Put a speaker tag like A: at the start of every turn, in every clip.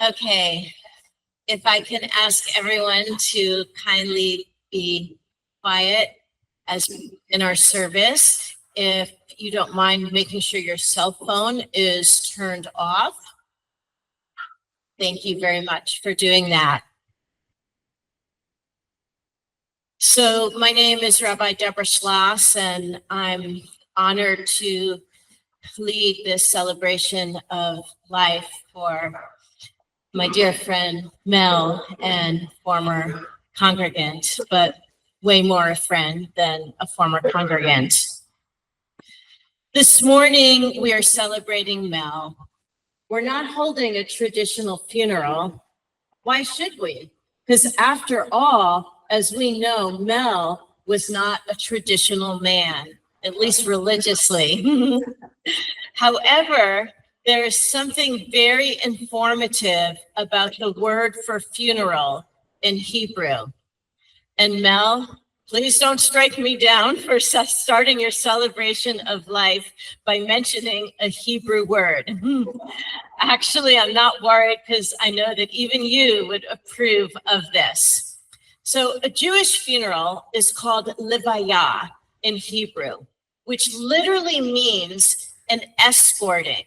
A: Okay, if I can ask everyone to kindly be quiet as in our service. If you don't mind making sure your cell phone is turned off. Thank you very much for doing that. So my name is Rabbi Deborah Schloss, and I'm honored to lead this celebration of life for my dear friend Mel, and former congregant, but way more a friend than a former congregant. This morning, we are celebrating Mel. We're not holding a traditional funeral. Why should we? Because after all, as we know, Mel was not a traditional man, at least religiously. However, there is something very informative about the word for funeral in Hebrew. And Mel, please don't strike me down for starting your celebration of life by mentioning a Hebrew word. Actually, I'm not worried because I know that even you would approve of this. So a Jewish funeral is called levaya in Hebrew, which literally means an escorting.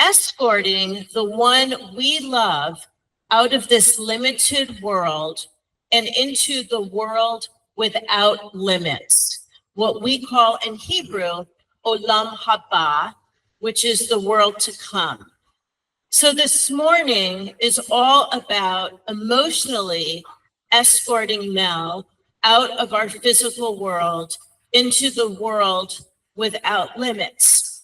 A: Escorting the one we love out of this limited world and into the world without limits, what we call in Hebrew, olam haba, which is the world to come. So this morning is all about emotionally escorting Mel out of our physical world into the world without limits.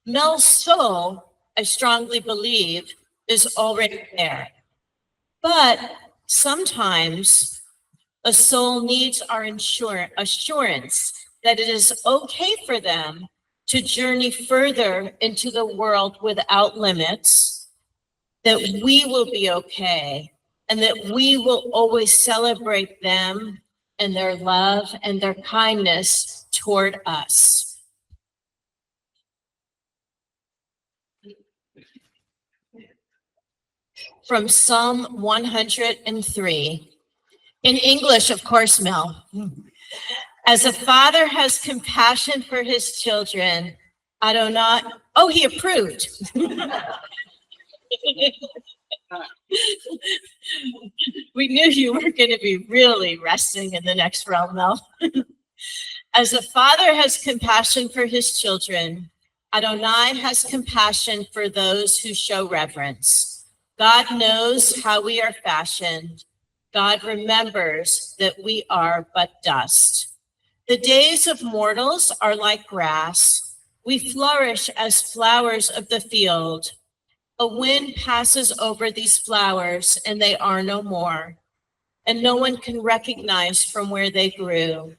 A: Mel's soul, I strongly believe, is already there. But sometimes a soul needs our assurance that it is okay for them to journey further into the world without limits, that we will be okay, and that we will always celebrate them and their love and their kindness toward us. From Psalm 103. In English, of course, Mel. As a father has compassion for his children, Adonai, oh, he approved. We knew you were going to be really resting in the next realm, Mel. As a father has compassion for his children, Adonai has compassion for those who show reverence. God knows how we are fashioned. God remembers that we are but dust. The days of mortals are like grass. We flourish as flowers of the field. A wind passes over these flowers and they are no more, and no one can recognize from where they grew.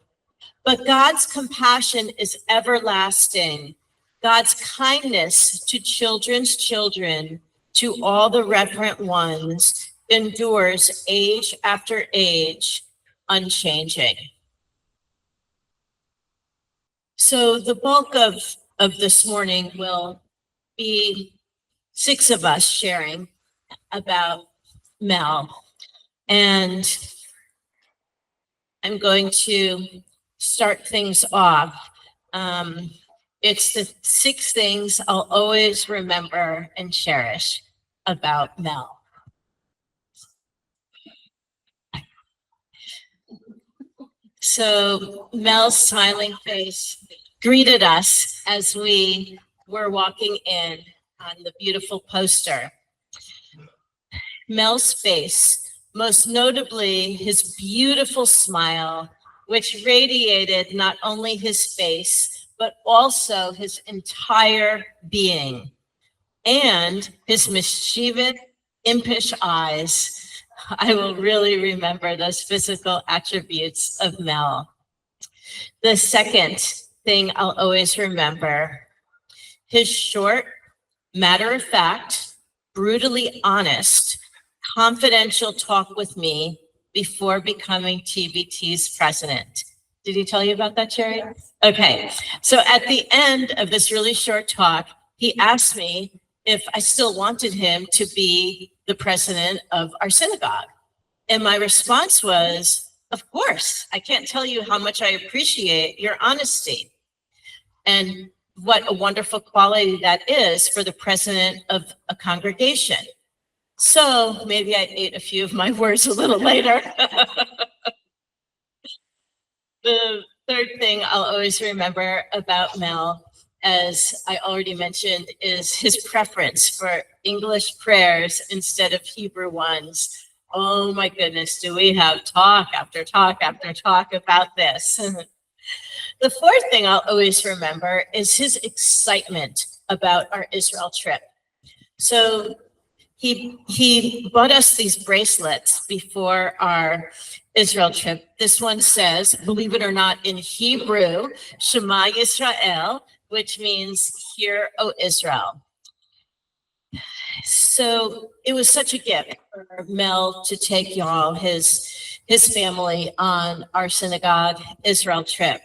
A: But God's compassion is everlasting. God's kindness to children's children, to all the reverent ones, endures age after age, unchanging. So the bulk of this morning will be 6 of us sharing about Mel. And I'm going to start things off. It's the 6 things I'll always remember and cherish about Mel. So Mel's smiling face greeted us as we were walking in on the beautiful poster. Mel's face, most notably his beautiful smile, which radiated not only his face, but also his entire being, and his mischievous, impish eyes. I will really remember those physical attributes of Mel. The second thing I'll always remember, his short, matter-of-fact, brutally honest, confidential talk with me before becoming TBT's president. Did he tell you about that, Cherry? Yes. Okay, so at the end of this really short talk, he asked me if I still wanted him to be the president of our synagogue. And my response was, of course, I can't tell you how much I appreciate your honesty. And what a wonderful quality that is for the president of a congregation. So maybe I ate a few of my words a little later. The third thing I'll always remember about Mel, as I already mentioned, is his preference for English prayers instead of Hebrew ones. Oh my goodness, do we have talk after talk after talk about this? The fourth thing I'll always remember is his excitement about our Israel trip. So he bought us these bracelets before our Israel trip. This one says, believe it or not, in Hebrew, Shema Yisrael, which means hear, O Israel. So it was such a gift for Mel to take y'all, his family, on our synagogue Israel trip.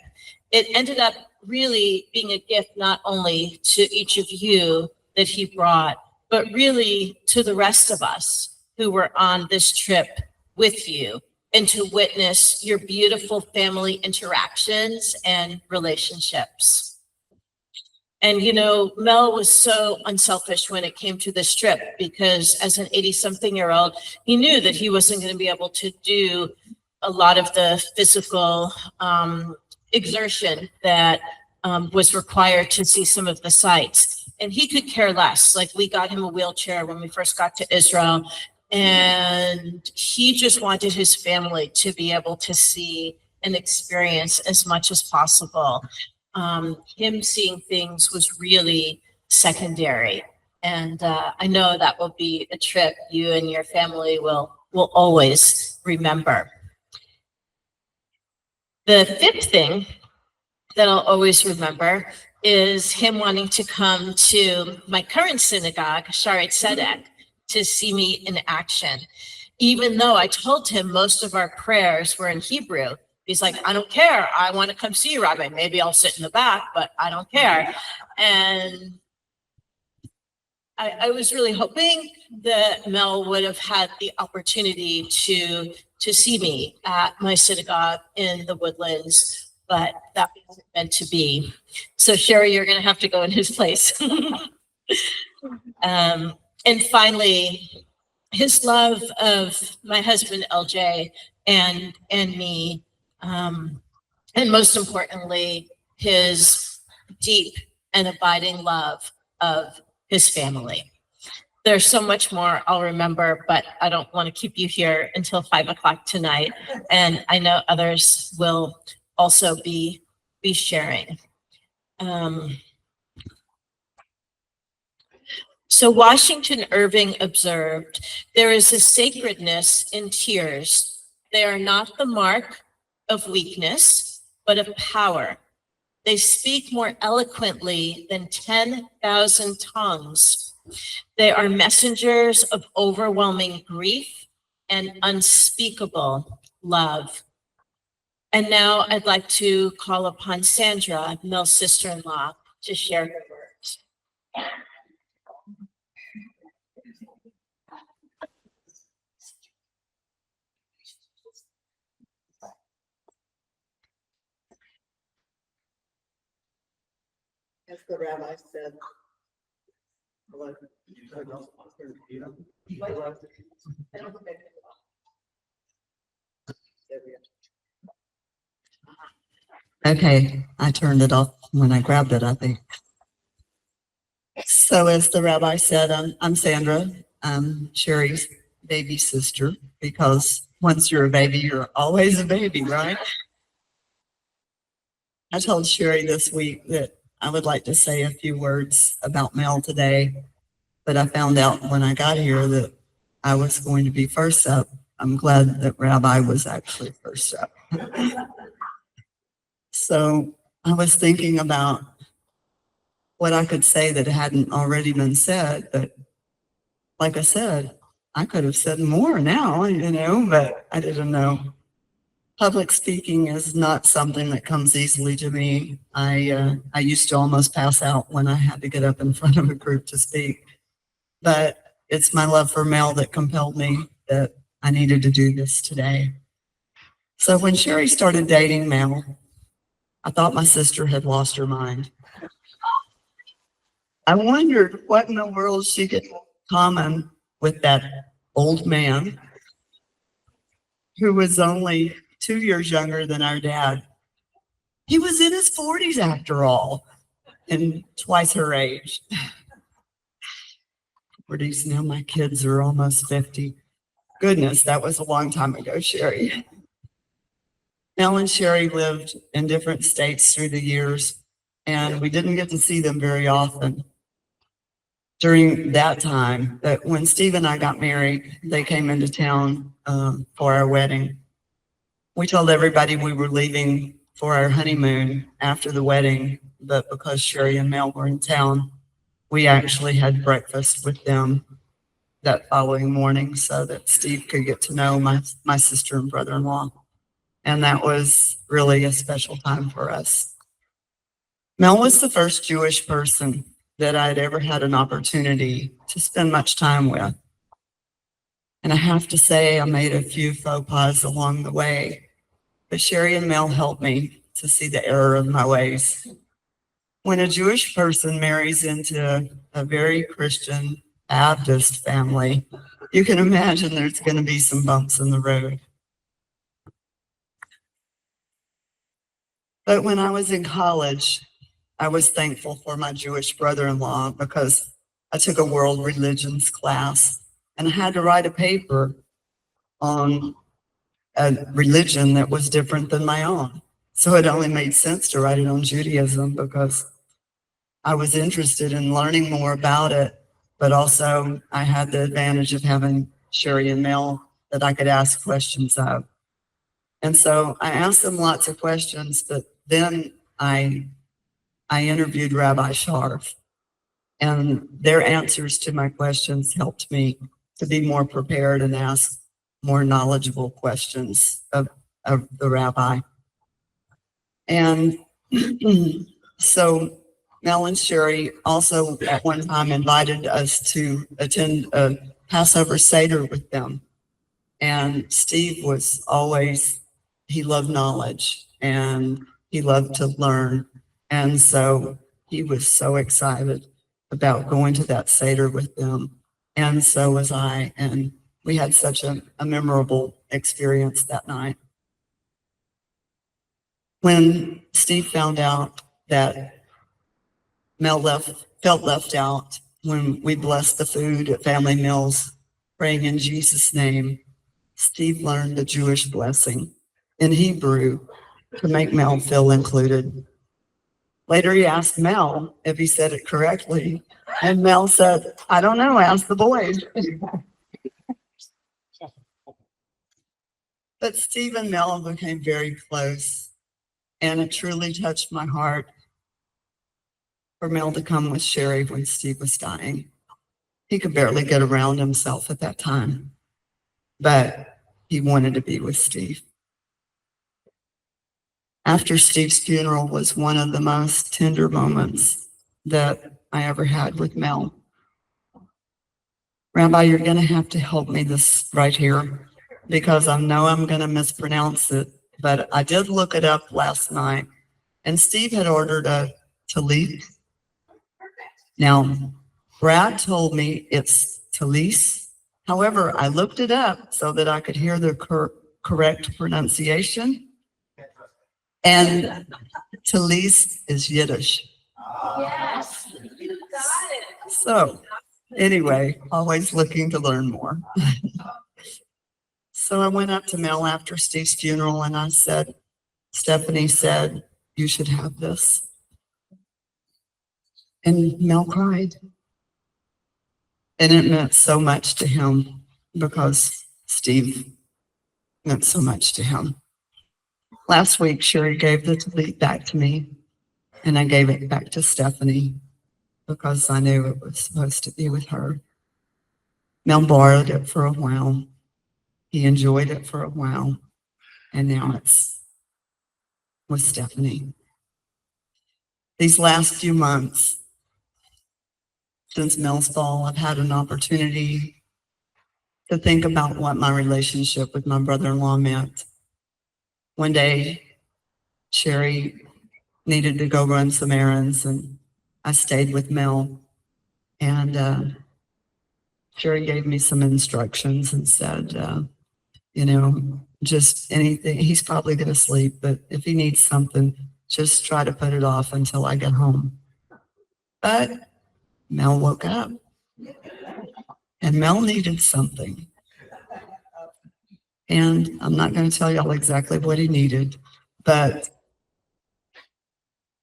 A: It ended up really being a gift not only to each of you that he brought, but really to the rest of us who were on this trip with you, and to witness your beautiful family interactions and relationships. And, you know, Mel was so unselfish when it came to this trip, because as an 80-something-year-old, he knew that he wasn't going to be able to do a lot of the physical exertion that was required to see some of the sights. And he could care less. Like, we got him a wheelchair when we first got to Israel, and he just wanted his family to be able to see and experience as much as possible. Him seeing things was really secondary. And I know that will be a trip you and your family will always remember. The fifth thing that I'll always remember is him wanting to come to my current synagogue, Sharet Tzedek, to see me in action. Even though I told him most of our prayers were in Hebrew, he's like, I don't care. I want to come see you, Rabbi. Maybe I'll sit in the back, but I don't care. And I was really hoping that Mel would have had the opportunity to see me at my synagogue in the Woodlands, but that wasn't meant to be. So Sherry, you're going to have to go in his place. And finally, his love of my husband, LJ, and me, and most importantly, his deep and abiding love of his family. There's so much more I'll remember, but I don't want to keep you here until 5 o'clock tonight. And I know others will also be sharing. So Washington Irving observed, there is a sacredness in tears. They are not the mark of weakness, but of power. They speak more eloquently than 10,000 tongues. They are messengers of overwhelming grief and unspeakable love. And now I'd like to call upon Sandra, Mel's sister-in-law, to share her words.
B: As the rabbi said, okay, I turned it off when I grabbed it, I think. So as the rabbi said, I'm Sandra. I'm Sherry's baby sister, because once you're a baby, you're always a baby, right? I told Sherry this week that I would like to say a few words about Mel today, but I found out when I got here that I was going to be first up. I'm glad that Rabbi was actually first up. So I was thinking about what I could say that hadn't already been said, but like I said, I could have said more now, but I didn't know. Public speaking is not something that comes easily to me. I used to almost pass out when I had to get up in front of a group to speak. But it's my love for Mel that compelled me that I needed to do this today. So when Sherry started dating Mel, I thought my sister had lost her mind. I wondered what in the world she could have in common with that old man who was only 2 years younger than our dad. He was in his 40s after all, and twice her age. 40s, now my kids are almost 50. Goodness, that was a long time ago, Sherry. Mel and Sherry lived in different states through the years, and we didn't get to see them very often. During that time, that when Steve and I got married, they came into town for our wedding. We told everybody we were leaving for our honeymoon after the wedding, but because Sherry and Mel were in town, we actually had breakfast with them that following morning so that Steve could get to know my sister and brother-in-law. And that was really a special time for us. Mel was the first Jewish person that I'd ever had an opportunity to spend much time with. And I have to say, I made a few faux pas along the way, but Sherry and Mel helped me to see the error of my ways. When a Jewish person marries into a very Christian Baptist family, you can imagine there's going to be some bumps in the road. But when I was in college, I was thankful for my Jewish brother-in-law because I took a world religions class and I had to write a paper on a religion that was different than my own. So it only made sense to write it on Judaism because I was interested in learning more about it, but also I had the advantage of having Sherry and Mel that I could ask questions of. And so I asked them lots of questions, but then I interviewed Rabbi Sharf, and their answers to my questions helped me to be more prepared and ask more knowledgeable questions of the rabbi. And so Mel and Sherry also at one time invited us to attend a Passover Seder with them. And Steve was always, he loved knowledge and he loved to learn. And so he was so excited about going to that Seder with them. And so was I. And we had such a memorable experience that night. When Steve found out that Mel felt left out when we blessed the food at family meals, praying in Jesus' name, Steve learned the Jewish blessing in Hebrew to make Mel feel included. Later, he asked Mel if he said it correctly, and Mel said, "I don't know, ask the boys." But Steve and Mel became very close, and it truly touched my heart for Mel to come with Sherry when Steve was dying. He could barely get around himself at that time, but he wanted to be with Steve. After Steve's funeral was one of the most tender moments that I ever had with Mel. Rabbi, you're going to have to help me this right here because I know I'm going to mispronounce it, but I did look it up last night, and Steve had ordered a talit. Now, Brad told me it's talis. However, I looked it up so that I could hear the correct pronunciation. And talis is Yiddish.
A: Yes, you got it.
B: So anyway, always looking to learn more. So I went up to Mel after Steve's funeral and I said, Stephanie said, you should have this. And Mel cried. And it meant so much to him because Steve meant so much to him. Last week, Sherry gave the lead back to me, and I gave it back to Stephanie because I knew it was supposed to be with her. Mel borrowed it for a while. He enjoyed it for a while, and now it's with Stephanie. These last few months, since Mel's fall, I've had an opportunity to think about what my relationship with my brother-in-law meant. One day, Sherry needed to go run some errands, and I stayed with Mel. And Sherry gave me some instructions and said, just anything. He's probably going to sleep, but if he needs something, just try to put it off until I get home. But Mel woke up, and Mel needed something. And I'm not going to tell y'all exactly what he needed, but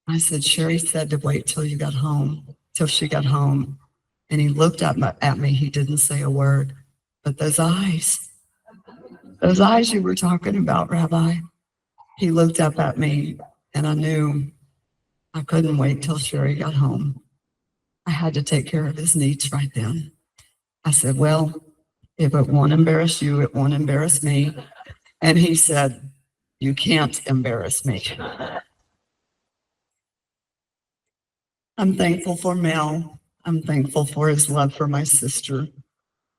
B: I said, Sherry said to wait till you got home, till she got home. And he looked at me. He didn't say a word, but those eyes you were talking about, Rabbi, he looked up at me, and I knew I couldn't wait till Sherry got home. I had to take care of his needs right then. I said, well, if it won't embarrass you, it won't embarrass me. And he said, you can't embarrass me. I'm thankful for Mel. I'm thankful for his love for my sister,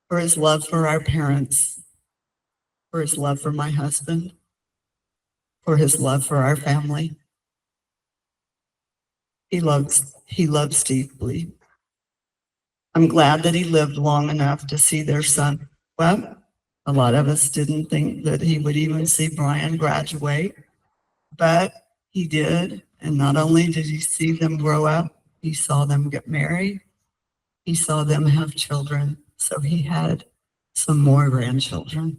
B: for his love for our parents, for his love for my husband, for his love for our family. He loves deeply. I'm glad that he lived long enough to see their son. Well, a lot of us didn't think that he would even see Brian graduate, but he did. And not only did he see them grow up, he saw them get married. He saw them have children. So he had some more grandchildren.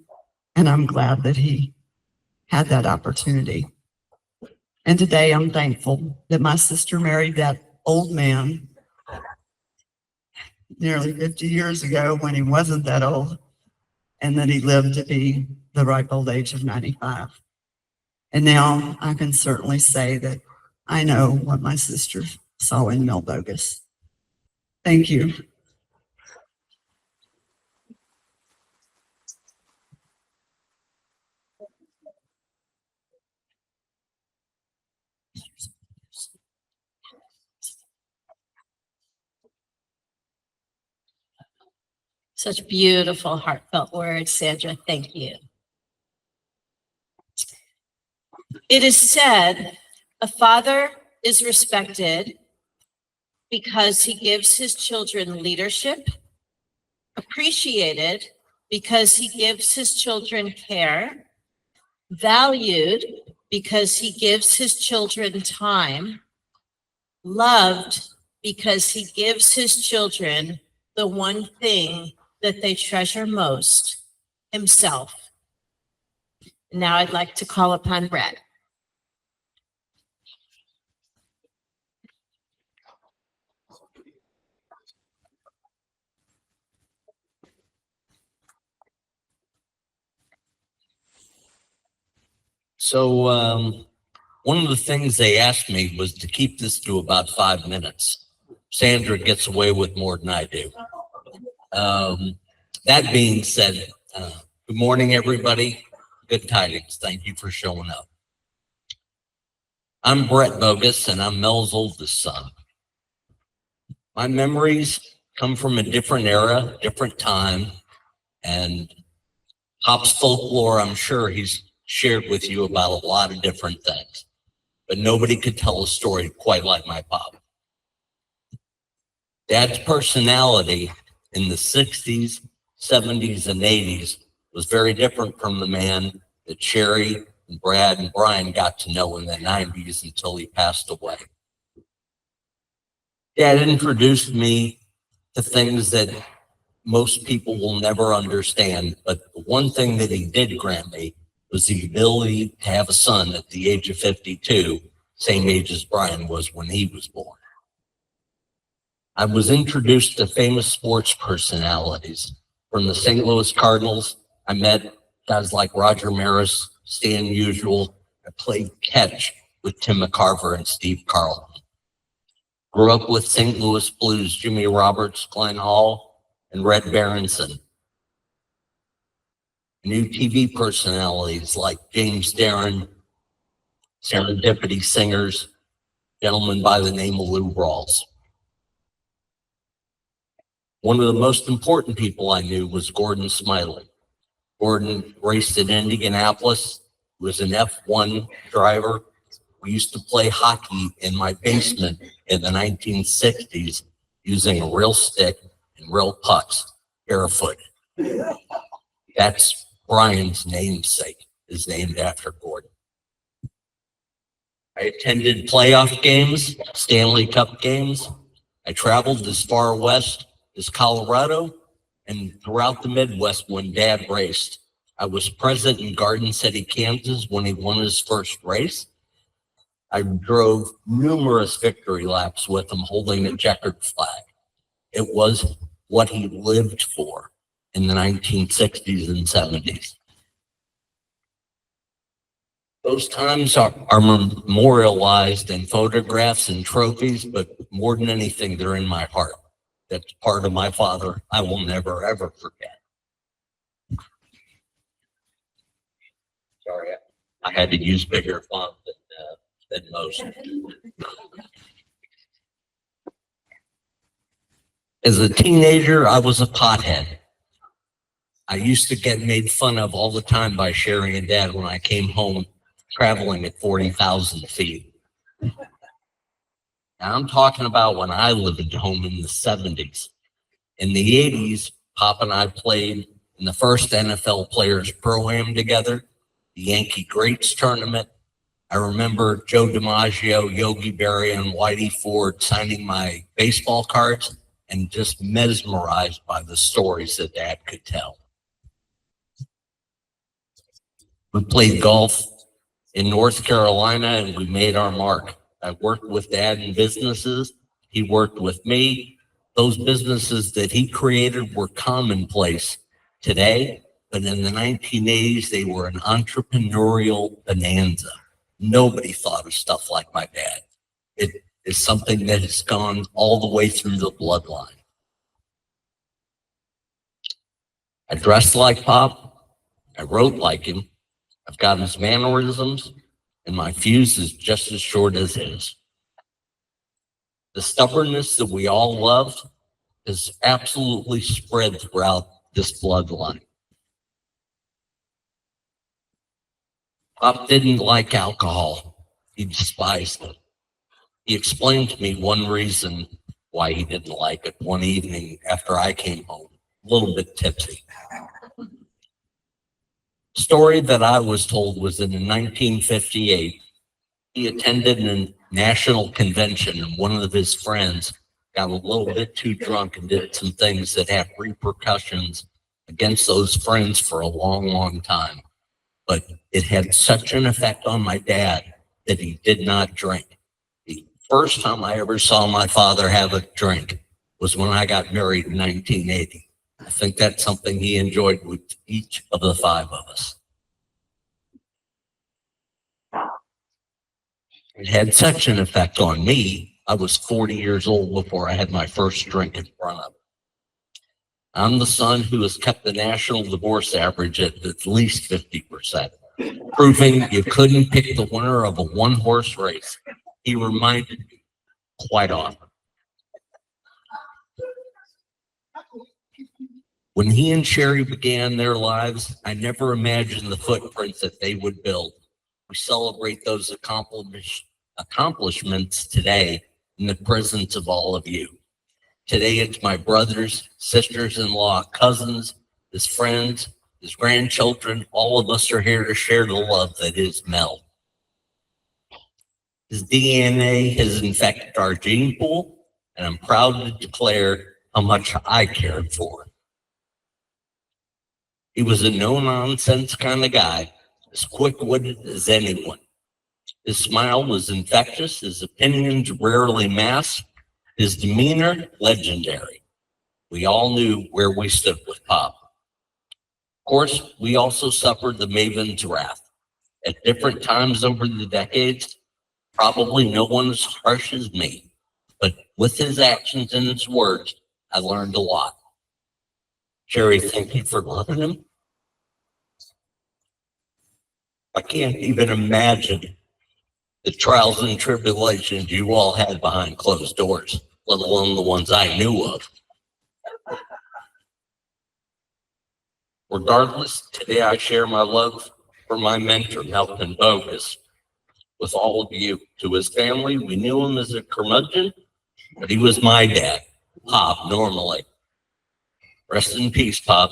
B: And I'm glad that he had that opportunity. And today I'm thankful that my sister married that old man nearly 50 years ago when he wasn't that old, and that he lived to be the ripe old age of 95. And now I can certainly say that I know what my sister saw in Mel Bogus. Thank you.
A: Such beautiful, heartfelt words, Sandra. Thank you. It is said a father is respected because he gives his children leadership, appreciated because he gives his children care, valued because he gives his children time, loved because he gives his children the one thing that they treasure most, himself. Now I'd like to call upon Brett.
C: So one of the things they asked me was to keep this to about 5 minutes. Sandra gets away with more than I do. That being said, good morning, everybody. Good tidings. Thank you for showing up. I'm Brett Bogus, and I'm Mel's oldest son. My memories come from a different era, different time, and Pop's folklore, I'm sure he's shared with you about a lot of different things, but nobody could tell a story quite like my Pop. Dad's personality in the 60s, 70s, and 80s was very different from the man that Sherry and Brad and Brian got to know in the 90s until he passed away. Dad introduced me to things that most people will never understand, but the one thing that he did grant me was the ability to have a son at the age of 52, same age as Brian was when he was born. I was introduced to famous sports personalities. From the St. Louis Cardinals, I met guys like Roger Maris, Stan Musial. I played catch with Tim McCarver and Steve Carlton. Grew up with St. Louis Blues, Jimmy Roberts, Glenn Hall, and Red Berenson. New TV personalities like James Darren, Serendipity singers, gentleman by the name of Lou Rawls. One of the most important people I knew was Gordon Smiley. Gordon raced in Indianapolis, was an F1 driver. We used to play hockey in my basement in the 1960s using a real stick and real pucks, barefoot. That's Brian's namesake, is named after Gordon. I attended playoff games, Stanley Cup games. I traveled as far west as Colorado and throughout the Midwest when Dad raced. I was present in Garden City, Kansas when he won his first race. I drove numerous victory laps with him holding a checkered flag. It was what he lived for in the 1960s and 70s. Those times are memorialized in photographs and trophies, but more than anything, they're in my heart. That's part of my father I will never, ever forget. Sorry, I had to use bigger font than most. As a teenager, I was a pothead. I used to get made fun of all the time by Sherry and Dad when I came home traveling at 40,000 feet. Now I'm talking about when I lived at home in the 70s. In the 80s, Pop and I played in the first NFL Players Pro-Am together, the Yankee Greats Tournament. I remember Joe DiMaggio, Yogi Berra, and Whitey Ford signing my baseball cards and just mesmerized by the stories that Dad could tell. We played golf in North Carolina and we made our mark. I worked with Dad in businesses. He worked with me. Those businesses that he created were commonplace today, but in the 1980s, they were an entrepreneurial bonanza. Nobody thought of stuff like my dad. It is something that has gone all the way through the bloodline. I dressed like Pop. I wrote like him. I've got his mannerisms, and my fuse is just as short as his. The stubbornness that we all loved is absolutely spread throughout this bloodline. Pop didn't like alcohol. He despised it. He explained to me one reason why he didn't like it one evening after I came home, a little bit tipsy. Story that I was told was in 1958, he attended a national convention and one of his friends got a little bit too drunk and did some things that had repercussions against those friends for a long, long time. But it had such an effect on my dad that he did not drink. The first time I ever saw my father have a drink was when I got married in 1980. I think that's something he enjoyed with each of the five of us. It had such an effect on me. I was 40 years old before I had my first drink in front of him. I'm the son who has kept the national divorce average at least 50%, proving you couldn't pick the winner of a one-horse race. He reminded me quite often. When he and Sherry began their lives, I never imagined the footprints that they would build. We celebrate those accomplishments today in the presence of all of you. Today, it's my brothers, sisters-in-law, cousins, his friends, his grandchildren. All of us are here to share the love that is Mel. His DNA has infected our gene pool, and I'm proud to declare how much I cared for him. He was a no-nonsense kind of guy, as quick-witted as anyone. His smile was infectious, his opinions rarely masked, his demeanor legendary. We all knew where we stood with Pop. Of course, we also suffered the Maven's wrath. At different times over the decades, probably no one as harsh as me, but with his actions and his words, I learned a lot. Sherry, thank you for loving him. I can't even imagine the trials and tribulations you all had behind closed doors, let alone the ones I knew of. Regardless, today I share my love for my mentor, Melvin Bogus, with all of you. To his family, we knew him as a curmudgeon, but he was my dad, Pop, normally. Rest in peace, Pop.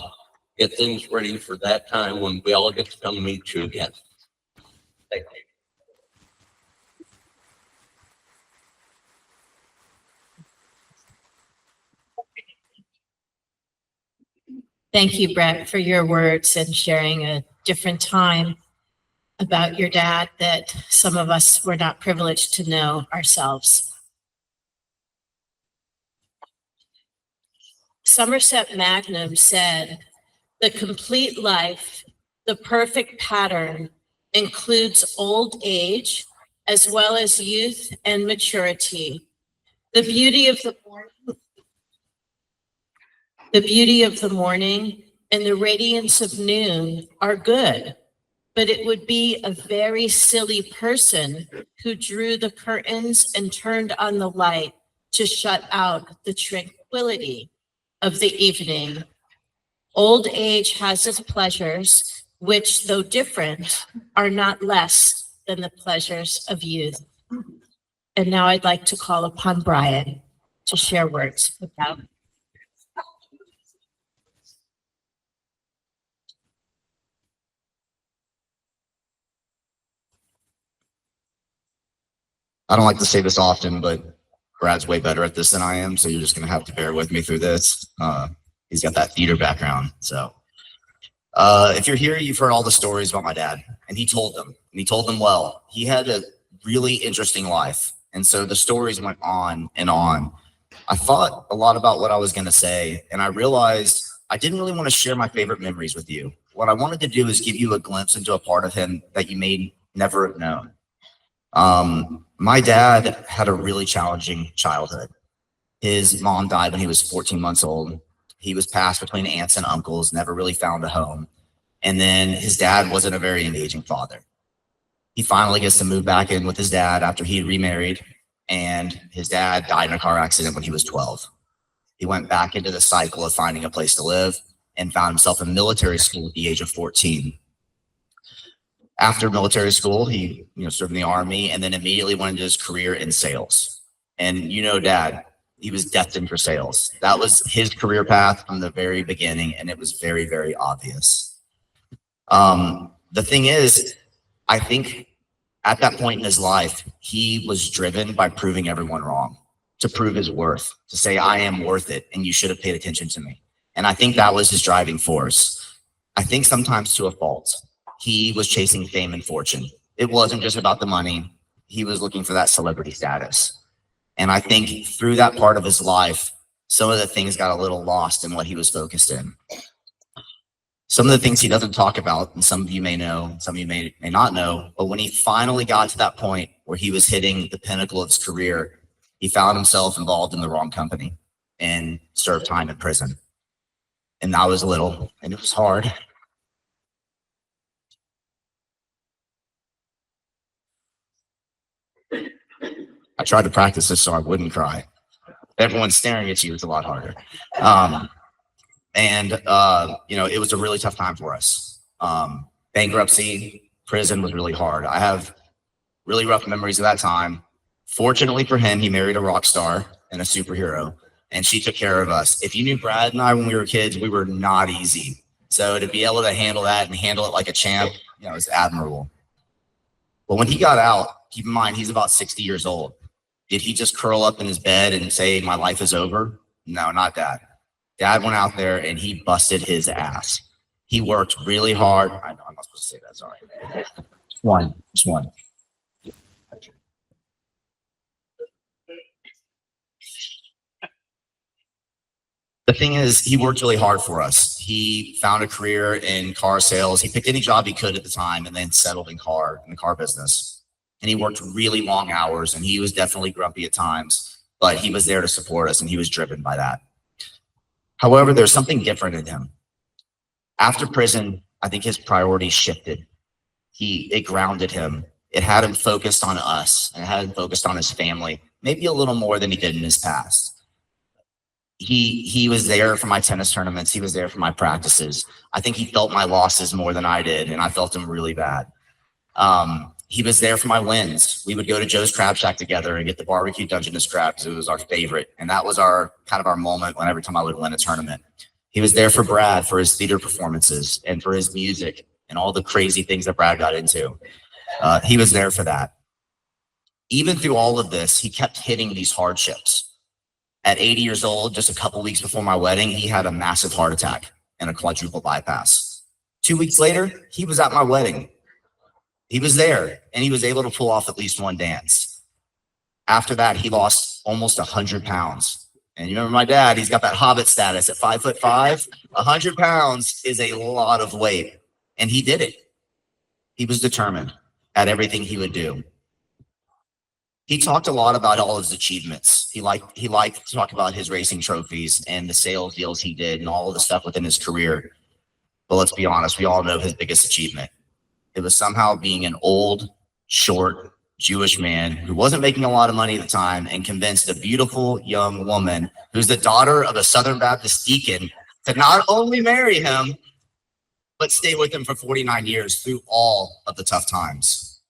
C: Get things ready for that time when we all get to come meet you again. Thank you.
A: Thank you, Brett, for your words and sharing a different time about your dad that some of us were not privileged to know ourselves. Somerset Maugham said, "The complete life, the perfect pattern, includes old age as well as youth and maturity. The beauty of the morning and the radiance of noon are good, but it would be a very silly person who drew the curtains and turned on the light to shut out the tranquility of the evening. Old age has its pleasures, which, though different, are not less than the pleasures of youth." And now I'd like to call upon Brian to share words about.
D: I don't like to say this often, but Brad's way better at this than I am, so you're just gonna have to bear with me through this. He's got that theater background, so. If you're here, you've heard all the stories about my dad, and he told them, and he told them well. He had a really interesting life, and so the stories went on and on. I thought a lot about what I was gonna say, and I realized I didn't really want to share my favorite memories with you. What I wanted to do is give you a glimpse into a part of him that you may never have known. My dad had a really challenging childhood. His mom died when he was 14 months old. He was passed between aunts and uncles, never really found a home. And then his dad wasn't a very engaging father. He finally gets to move back in with his dad after he had remarried, and his dad died in a car accident when he was 12. He went back into the cycle of finding a place to live and found himself in military school at the age of 14. After military school, he served in the Army and then immediately went into his career in sales. And Dad, he was destined for sales. That was his career path from the very beginning, and it was very, very obvious. The thing is, I think at that point in his life, he was driven by proving everyone wrong, to prove his worth, to say, I am worth it, and you should have paid attention to me. And I think that was his driving force. I think sometimes to a fault. He was chasing fame and fortune. It wasn't just about the money. He was looking for that celebrity status. And I think through that part of his life, some of the things got a little lost in what he was focused in. Some of the things he doesn't talk about, and some of you may know, some of you may not know, but when he finally got to that point where he was hitting the pinnacle of his career, he found himself involved in the wrong company and served time in prison. And I was little, and it was hard. I tried to practice this so I wouldn't cry. Everyone staring at you is a lot harder. It was a really tough time for us. Bankruptcy, prison was really hard. I have really rough memories of that time. Fortunately for him, he married a rock star and a superhero, and she took care of us. If you knew Brad and I when we were kids, we were not easy. So to be able to handle that and handle it like a champ, is admirable. But when he got out, keep in mind, he's about 60 years old. Did he just curl up in his bed and say, my life is over? No, not Dad. Dad went out there and he busted his ass. He worked really hard. I know I'm not supposed to say that, sorry. Just one. The thing is, he worked really hard for us. He found a career in car sales. He picked any job he could at the time and then settled in the car business. And he worked really long hours, and he was definitely grumpy at times, but he was there to support us, and he was driven by that. However, there's something different in him. After prison, I think his priorities shifted. It grounded him. It had him focused on us, and it had him focused on his family, maybe a little more than he did in his past. He was there for my tennis tournaments. He was there for my practices. I think he felt my losses more than I did, and I felt him really bad. He was there for my wins. We would go to Joe's Crab Shack together and get the barbecue Dungeness crab because it was our favorite. And that was our kind of our moment when every time I would win a tournament. He was there for Brad for his theater performances and for his music and all the crazy things that Brad got into. He was there for that. Even through all of this, he kept hitting these hardships. At 80 years old, just a couple weeks before my wedding, he had a massive heart attack and a quadruple bypass. 2 weeks later, he was at my wedding. He was there, and he was able to pull off at least one dance. After that, he lost almost 100 pounds. And you remember my dad, he's got that hobbit status at 5'5". 100 pounds is a lot of weight. And he did it. He was determined at everything he would do. He talked a lot about all his achievements. He liked to talk about his racing trophies and the sales deals he did and all of the stuff within his career. But let's be honest, we all know his biggest achievement. It was somehow being an old, short Jewish man who wasn't making a lot of money at the time and convinced a beautiful young woman who's the daughter of a Southern Baptist deacon to not only marry him, but stay with him for 49 years through all of the tough times.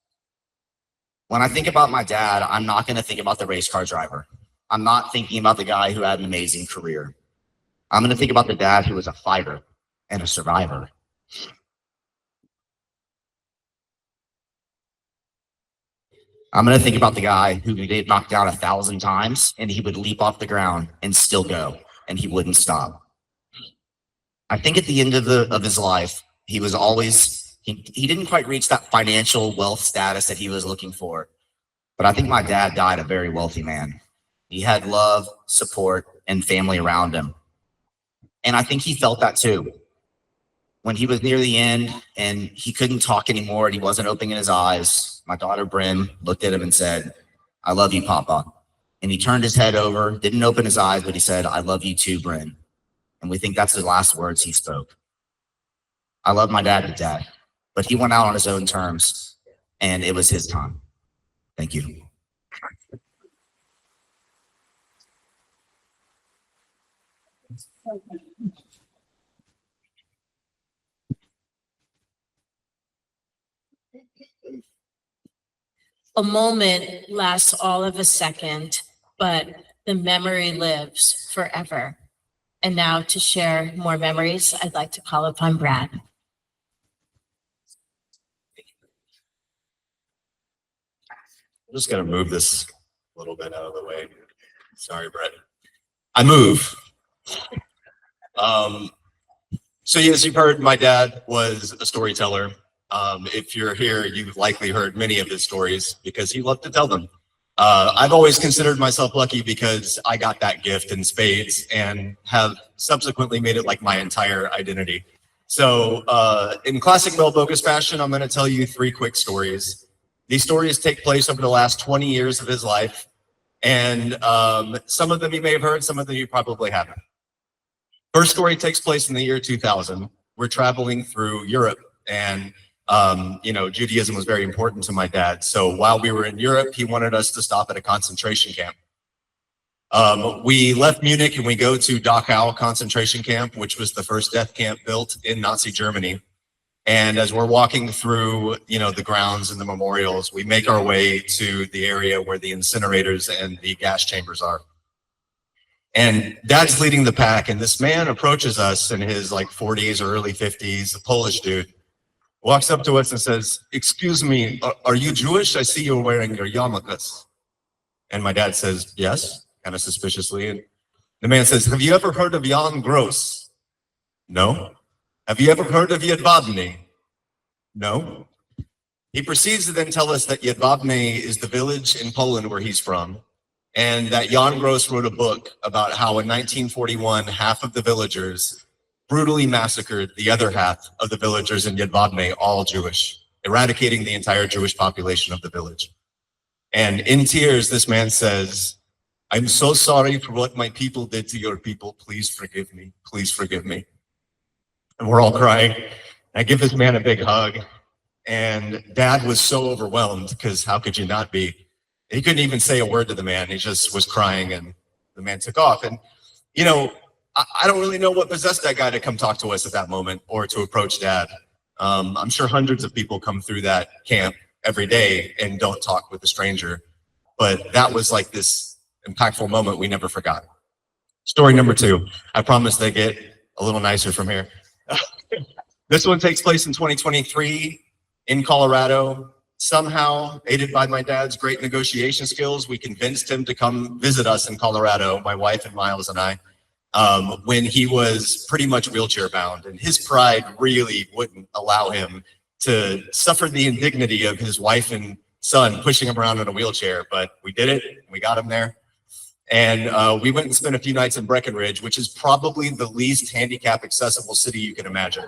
D: When I think about my dad, I'm not going to think about the race car driver. I'm not thinking about the guy who had an amazing career. I'm going to think about the dad who was a fighter and a survivor. I'm going to think about the guy who could get knocked down 1,000 times and he would leap off the ground and still go, and he wouldn't stop. I think at the end of his life, he was always, he didn't quite reach that financial wealth status that he was looking for. But I think my dad died a very wealthy man. He had love, support, and family around him. And I think he felt that too. When he was near the end and he couldn't talk anymore and he wasn't opening his eyes, my daughter Bryn looked at him and said, "I love you, Papa." And he turned his head over, didn't open his eyes, but he said, "I love you too, Bryn." And we think that's the last words he spoke. I love my dad to death, but he went out on his own terms and it was his time. Thank you.
A: A moment lasts all of a second, but the memory lives forever. And now to share more memories, I'd like to call upon Brad.
E: I'm just going to move this a little bit out of the way. Sorry, Brett. I move. So yes, you've heard my dad was a storyteller. If you're here, you've likely heard many of his stories because he loved to tell them. I've always considered myself lucky because I got that gift in spades and have subsequently made it like my entire identity. So in classic Mel Bogus fashion, I'm going to tell you 3 quick stories. These stories take place over the last 20 years of his life. And some of them you may have heard, some of them you probably haven't. First story takes place in the year 2000. We're traveling through Europe, and Judaism was very important to my dad. So while we were in Europe, he wanted us to stop at a concentration camp. We left Munich and we go to Dachau concentration camp, which was the first death camp built in Nazi Germany. And as we're walking through, the grounds and the memorials, we make our way to the area where the incinerators and the gas chambers are. And Dad's leading the pack, and this man approaches us in his 40s or early 50s, a Polish dude, walks up to us and says, "Excuse me, are you Jewish? I see you're wearing your yarmulkes." And my dad says, "Yes," kind of suspiciously. And the man says, "Have you ever heard of Jan Gross?" "No." "Have you ever heard of Jedwabne?" "No." He proceeds to then tell us that Jedwabne is the village in Poland where he's from, and that Jan Gross wrote a book about how in 1941, half of the villagers brutally massacred the other half of the villagers in Jedwabne, all Jewish, eradicating the entire Jewish population of the village. And in tears, this man says, "I'm so sorry for what my people did to your people. Please forgive me. Please forgive me." And we're all crying. I give this man a big hug. And Dad was so overwhelmed because how could you not be? He couldn't even say a word to the man. He just was crying, and the man took off. And you know, I don't really know what possessed that guy to come talk to us at that moment or to approach Dad. I'm sure hundreds of people come through that camp every day and don't talk with a stranger, but that was like this impactful moment we never forgot. Story number 2. I promise they get a little nicer from here. This one takes place in 2023 in Colorado. Somehow, aided by my dad's great negotiation skills, we convinced him to come visit us in Colorado, my wife and Miles and I, when he was pretty much wheelchair bound. And his pride really wouldn't allow him to suffer the indignity of his wife and son pushing him around in a wheelchair. But we did it. We got him there. And we went and spent a few nights in Breckenridge, which is probably the least handicap accessible city you can imagine.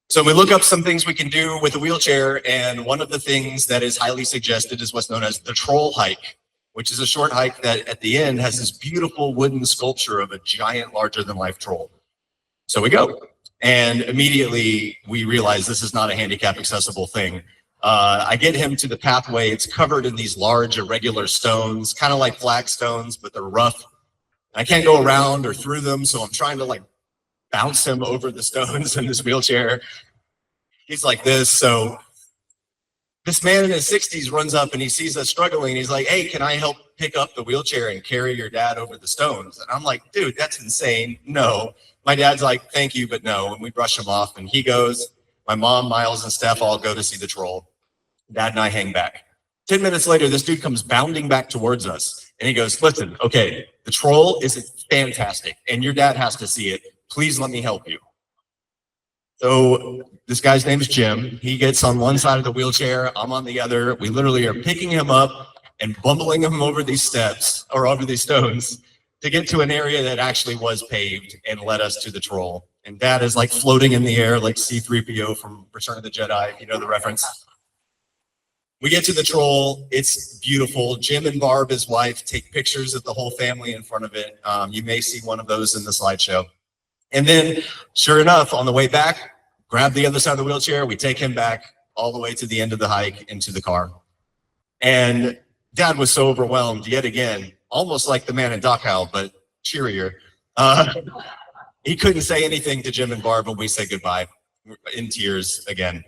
E: So we look up some things we can do with a wheelchair, and one of the things that is highly suggested is what's known as the troll hike, which is a short hike that at the end has this beautiful wooden sculpture of a giant, larger-than-life troll. So we go, and immediately we realize this is not a handicap accessible thing. I get him to the pathway. It's covered in these large, irregular stones, kind of like flagstones, but they're rough. I can't go around or through them, so I'm trying to like bounce him over the stones in this wheelchair. He's like this. So this man in his 60s runs up and he sees us struggling. He's like, hey, can I help pick up the wheelchair and carry your dad over the stones? And I'm like, dude, that's insane. No. My dad's like, thank you, but no. And we brush him off, and he goes. My mom, Miles, and Steph all go to see the troll. Dad and I hang back. 10 minutes later, this dude comes bounding back towards us, and he goes, listen, okay, the troll is fantastic, and your dad has to see it. Please let me help you. So this guy's name is Jim. He gets on one side of the wheelchair. I'm on the other. We literally are picking him up and bumbling him over these steps or over these stones to get to an area that actually was paved and led us to the troll. And Dad is like floating in the air like C-3PO from Return of the Jedi, if you know the reference. We get to the troll. It's beautiful. Jim and Barb, his wife, take pictures of the whole family in front of it. You may see one of those in the slideshow. And then, sure enough, on the way back, grab the other side of the wheelchair. We take him back all the way to the end of the hike into the car. And Dad was so overwhelmed yet again, almost like the man in Dachau, but cheerier. He couldn't say anything to Jim and Barb when we said goodbye, in tears again.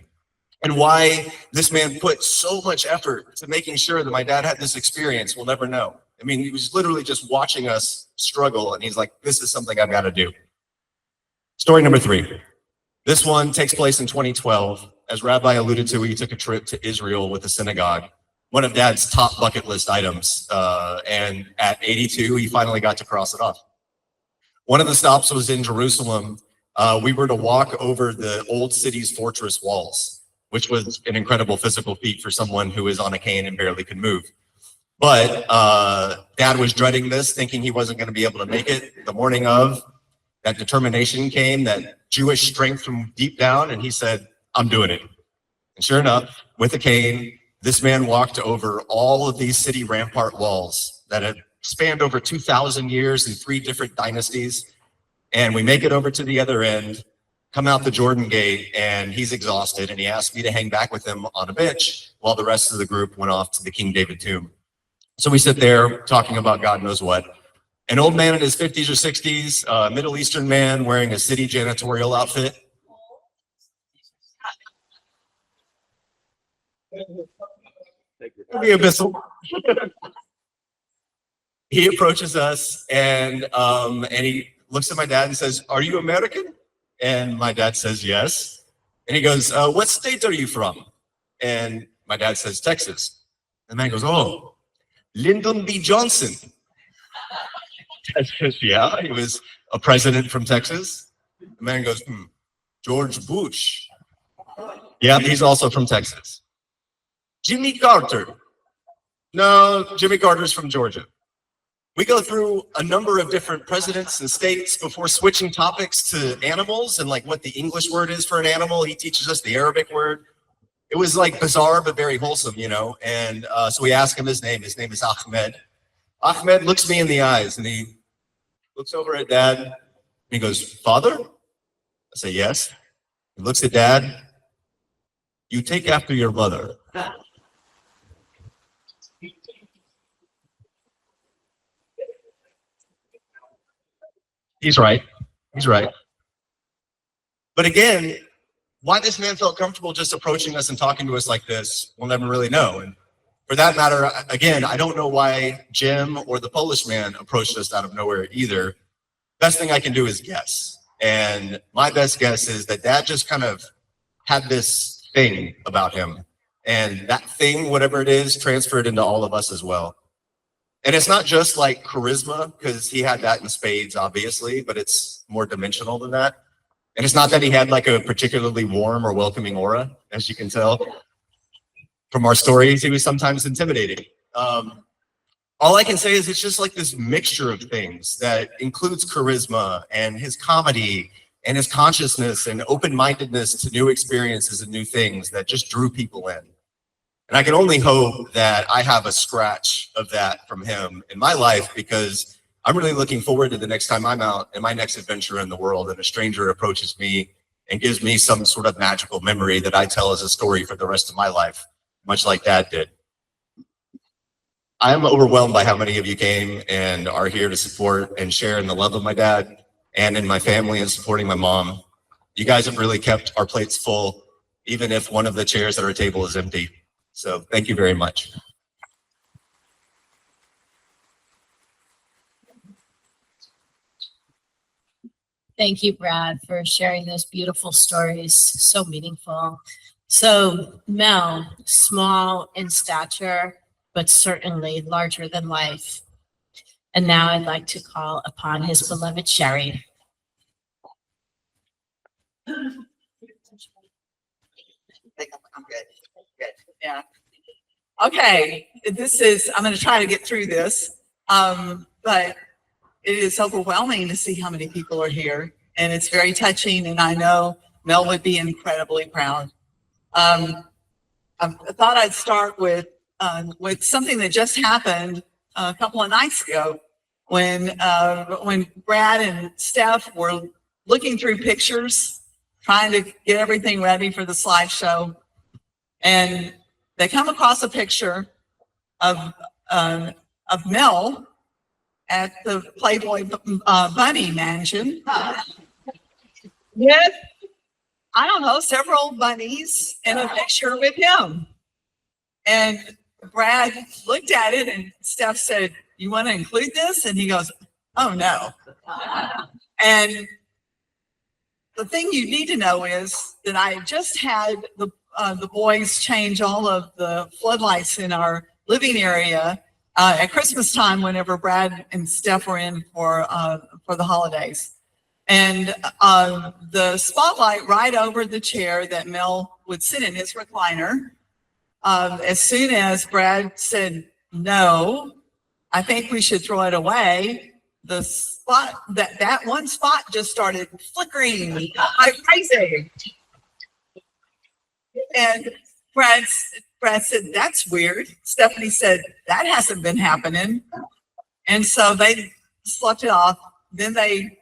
E: And why this man put so much effort to making sure that my dad had this experience, we'll never know. I mean, he was literally just watching us struggle, and he's like, this is something I've got to do. Story number 3. This one takes place in 2012. As Rabbi alluded to, he took a trip to Israel with the synagogue, one of Dad's top bucket list items. And at 82, he finally got to cross it off. One of the stops was in Jerusalem. We were to walk over the old city's fortress walls, which was an incredible physical feat for someone who is on a cane and barely could move. But Dad was dreading this, thinking he wasn't going to be able to make it. The morning of, that determination came, that Jewish strength from deep down, and he said, I'm doing it. And sure enough, with a cane, this man walked over all of these city rampart walls that had spanned over 2,000 years in 3 different dynasties. And we make it over to the other end, come out the Jordan Gate, and he's exhausted, and he asked me to hang back with him on a bench while the rest of the group went off to the King David tomb. So we sit there talking about God knows what. An old man in his 50s or 60s, a Middle Eastern man wearing a city janitorial outfit. Be abyssal. He approaches us and he looks at my dad and says, "Are you American?" And my dad says, "Yes." And he goes, "What state are you from?" And my dad says, "Texas." The man goes, "Oh, Lyndon B. Johnson." Dad says, "Yeah, he was a president from Texas." The man goes, "George Bush." Yeah, he's also from Texas. Jimmy Carter. No, Jimmy Carter's from Georgia. We go through a number of different presidents and states before switching topics to animals and like what the English word is for an animal. He teaches us the Arabic word. It was like bizarre, but very wholesome, you know? And so we ask him his name. His name is Ahmed. Ahmed looks me in the eyes and he looks over at Dad. And he goes, "Father?" I say, "Yes." He looks at Dad. "You take after your mother." He's right. He's right. But again, why this man felt comfortable just approaching us and talking to us like this, we'll never really know. And for that matter, again, I don't know why Jim or the Polish man approached us out of nowhere either. Best thing I can do is guess. And my best guess is that Dad just kind of had this thing about him. And that thing, whatever it is, transferred into all of us as well. And it's not just like charisma, because he had that in spades, obviously, but it's more dimensional than that. And it's not that he had like a particularly warm or welcoming aura, as you can tell from our stories. He was sometimes intimidating. All I can say is it's just like this mixture of things that includes charisma and his comedy and his consciousness and open-mindedness to new experiences and new things that just drew people in. And I can only hope that I have a scratch of that from him in my life, because I'm really looking forward to the next time I'm out in my next adventure in the world and a stranger approaches me and gives me some sort of magical memory that I tell as a story for the rest of my life, much like Dad did. I'm overwhelmed by how many of you came and are here to support and share in the love of my dad and in my family and supporting my mom. You guys have really kept our plates full, even if one of the chairs at our table is empty. So thank you very much.
A: Thank you, Brad, for sharing those beautiful stories. So meaningful. So Mel, small in stature, but certainly larger than life. And now I'd like to call upon his beloved Sherry.
B: I'm good. Good. Yeah. Okay. I'm going to try to get through this. But it is overwhelming to see how many people are here, and it's very touching. And I know Mel would be incredibly proud. I thought I'd start with something that just happened a couple of nights ago when Brad and Steph were looking through pictures, trying to get everything ready for the slideshow, and they come across a picture of Mel at the Playboy Bunny Mansion with, I don't know, several bunnies and a picture with him. And Brad looked at it and Steph said, "You want to include this?" And he goes, "Oh no." And the thing you need to know is that I just had the boys change all of the floodlights in our living area at Christmas time, whenever Brad and Steph were in for the holidays. And the spotlight right over the chair that Mel would sit in, his recliner, as soon as Brad said, "No, I think we should throw it away," the spot, that one spot just started flickering like crazy. And Brad said, "That's weird." Stephanie said, "That hasn't been happening." And so they slept it off. Then they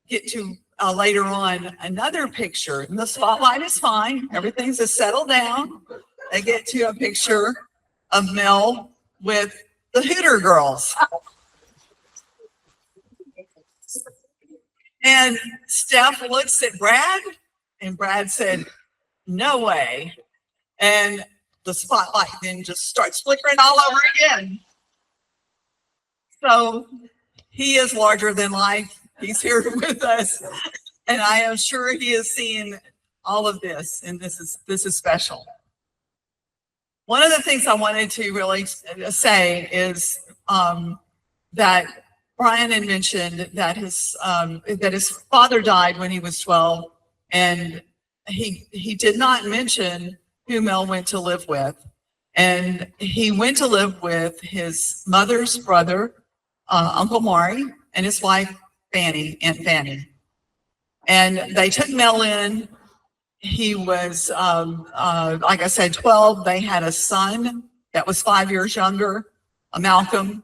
B: get to later on another picture, and the spotlight is fine. Everything's just settled down. They get to a picture of Mel with the Hooter girls. And Steph looks at Brad, and Brad said, "No way." And the spotlight then just starts flickering all over again. So he is larger than life. He's here with us. And I am sure he is seeing all of this. And this is special. One of the things I wanted to really say is that Brian had mentioned that his father died when he was 12. And he did not mention who Mel went to live with. And he went to live with his mother's brother, Uncle Maury, and his wife, Aunt Fanny. And they took Mel in. He was, like I said, 12. They had a son that was 5 years younger, Malcolm.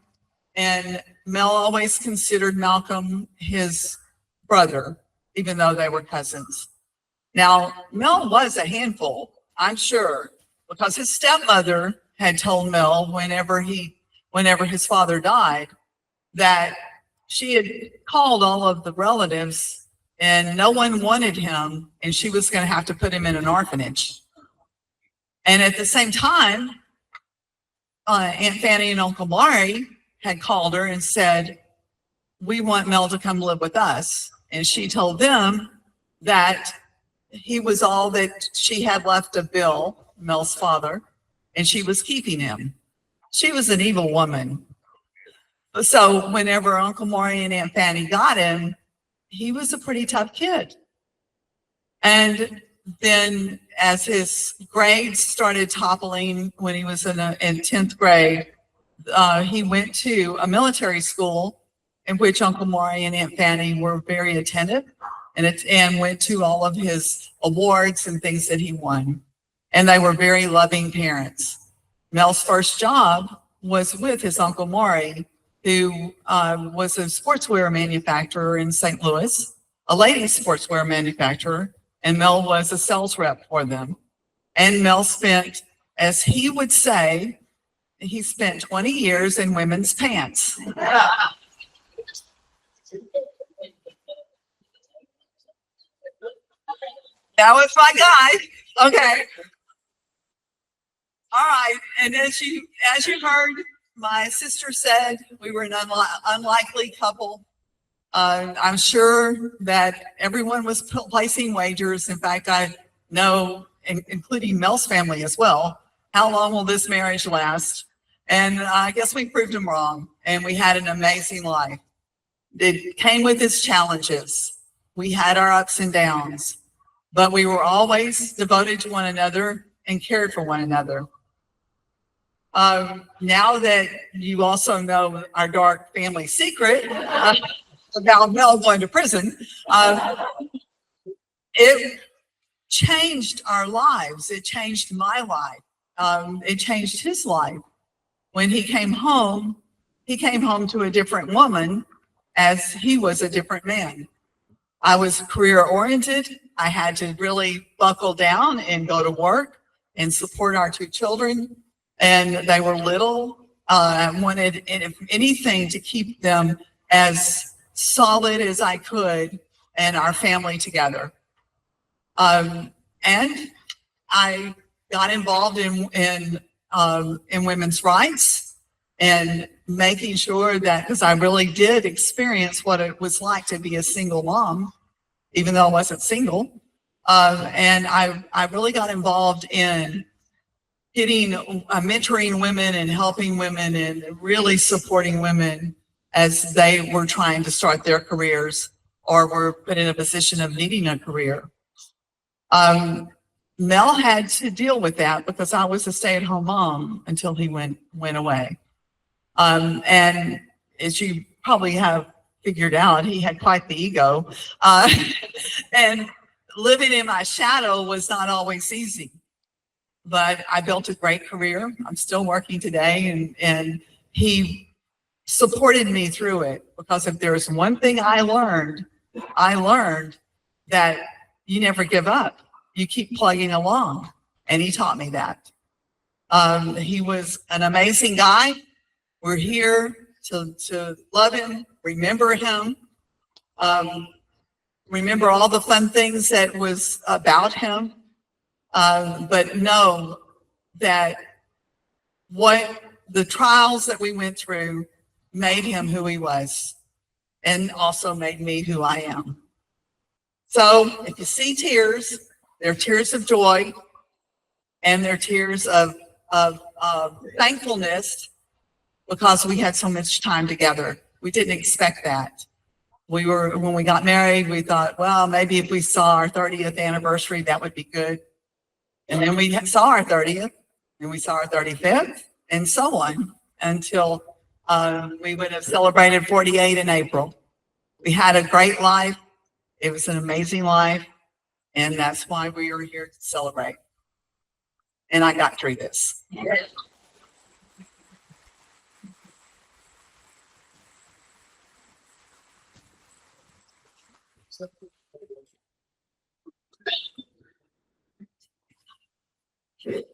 B: And Mel always considered Malcolm his brother, even though they were cousins. Now, Mel was a handful, I'm sure, because his stepmother had told Mel whenever his father died that she had called all of the relatives and no one wanted him, and she was going to have to put him in an orphanage. And at the same time, Aunt Fanny and Uncle Mari had called her and said, we want Mel to come live with us. And she told them that he was all that she had left of Bill, Mel's father, and she was keeping him. She was an evil woman. So whenever Uncle Maury and Aunt Fanny got him, he was a pretty tough kid. And then as his grades started toppling when he was in 10th grade, he went to a military school in which Uncle Maury and Aunt Fanny were very attentive and went to all of his awards and things that he won. And they were very loving parents. Mel's first job was with his Uncle Maury, who was a sportswear manufacturer in St. Louis, a ladies' sportswear manufacturer, and Mel was a sales rep for them. And Mel spent, as he would say, he spent 20 years in women's pants. That was my guy. Okay. All right. And as you heard, my sister said we were an unlikely couple. I'm sure that everyone was placing wagers. In fact, I know, including Mel's family as well, how long will this marriage last? And I guess we proved them wrong, and we had an amazing life. It came with its challenges. We had our ups and downs, but we were always devoted to one another and cared for one another. Now that you also know our dark family secret about Mel going to prison, it changed our lives. It changed my life. It changed his life. When he came home to a different woman, as he was a different man. I was career oriented. I had to really buckle down and go to work and support our two children. And they were little. I wanted, if anything, to keep them as solid as I could and our family together. And I got involved in women's rights and making sure that, because I really did experience what it was like to be a single mom, even though I wasn't single. And I really got involved in mentoring women and helping women and really supporting women as they were trying to start their careers or were put in a position of needing a career. Mel had to deal with that because I was a stay-at-home mom until he went away. And as you probably have figured out, he had quite the ego. And living in my shadow was not always easy. But I built a great career. I'm still working today, and he supported me through it, because if there's one thing I learned that you never give up. You keep plugging along, and he taught me that. He was an amazing guy. We're here to love him, remember him, remember all the fun things that was about him, but know that what the trials that we went through made him who he was, and also made me who I am. So if you see tears, they're tears of joy, and they're tears of thankfulness, because we had so much time together. We didn't expect that. When we got married, we thought, well, maybe if we saw our 30th anniversary, that would be good. And then we saw our 30th, and we saw our 35th, and so on, until we would have celebrated 48 in April. We had a great life. It was an amazing life, and that's why we are here to celebrate. And I got through this.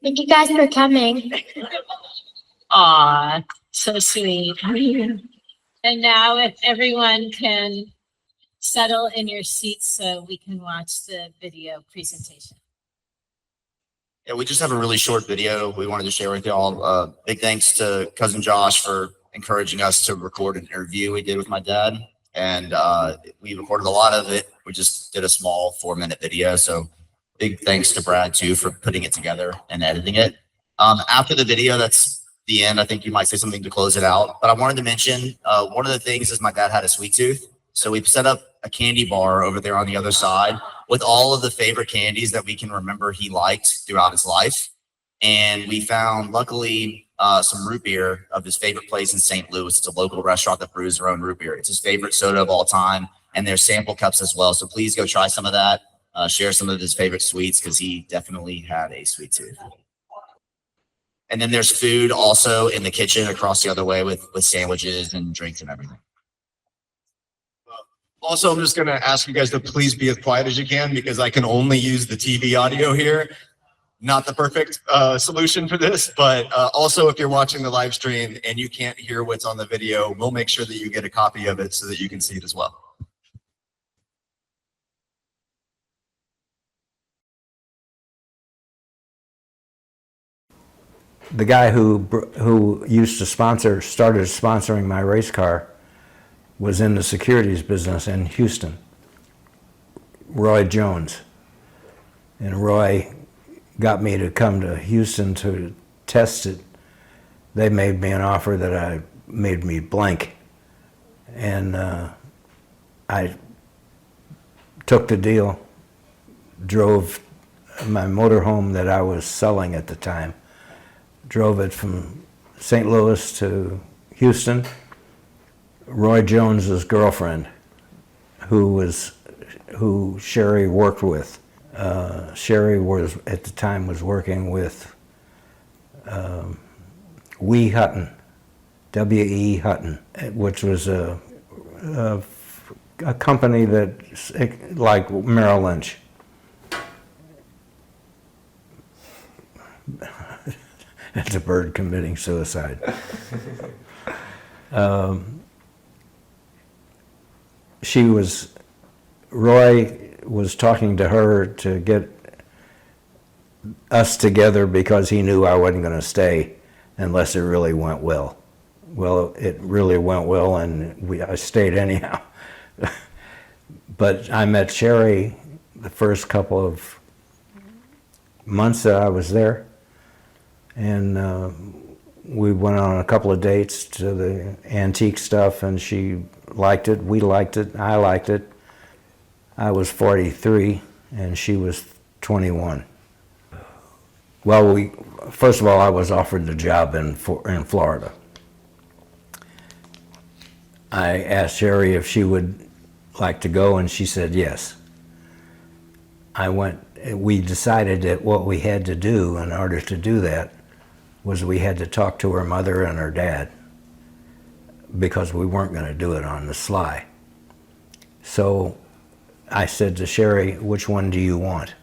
F: Thank you guys for coming.
A: Aw, so sweet. And now if everyone can settle in your seats so we can watch the video presentation.
D: Yeah, we just have a really short video we wanted to share with y'all. Big thanks to cousin Josh for encouraging us to record an interview we did with my dad. And we recorded a lot of it. We just did a small 4-minute video. So big thanks to Brad too for putting it together and editing it. After the video, that's the end. I think you might say something to close it out. But I wanted to mention one of the things is my dad had a sweet tooth. So we set up a candy bar over there on the other side with all of the favorite candies that we can remember he liked throughout his life. And we found, luckily, some root beer of his favorite place in St. Louis. It's a local restaurant that brews their own root beer. It's his favorite soda of all time. And there's sample cups as well. So please go try some of that. Share some of his favorite sweets because he definitely had a sweet tooth. And then there's food also in the kitchen across the other way with sandwiches and drinks and everything.
E: Also, I'm just going to ask you guys to please be as quiet as you can because I can only use the TV audio here. Not the perfect solution for this, but also if you're watching the live stream and you can't hear what's on the video, we'll make sure that you get a copy of it so that you can see it as well.
F: The guy who used to started sponsoring my race car was in the securities business in Houston, Roy Jones. And Roy got me to come to Houston to test it. They made me an offer that made me blank. And I took the deal, drove my motorhome that I was selling at the time, drove it from St. Louis to Houston. Roy Jones's girlfriend, who Sherry worked with. Sherry was at the time working with W.E. Hutton, W.E. Hutton, which was a company that like Merrill Lynch. It's a bird committing suicide. Roy was talking to her to get us together because he knew I wasn't going to stay unless it really went well. Well, it really went well, and I stayed anyhow. But I met Sherry the first couple of months that I was there, and we went on a couple of dates to the antique stuff, and she liked it, we liked it, I liked it. I was 43, and she was 21. Well, first of all, I was offered the job in Florida. I asked Sherry if she would like to go, and she said yes. I went. We decided that what we had to do in order to do that was we had to talk to her mother and her dad, because we weren't going to do it on the sly. So I said to Sherry, which one do you want?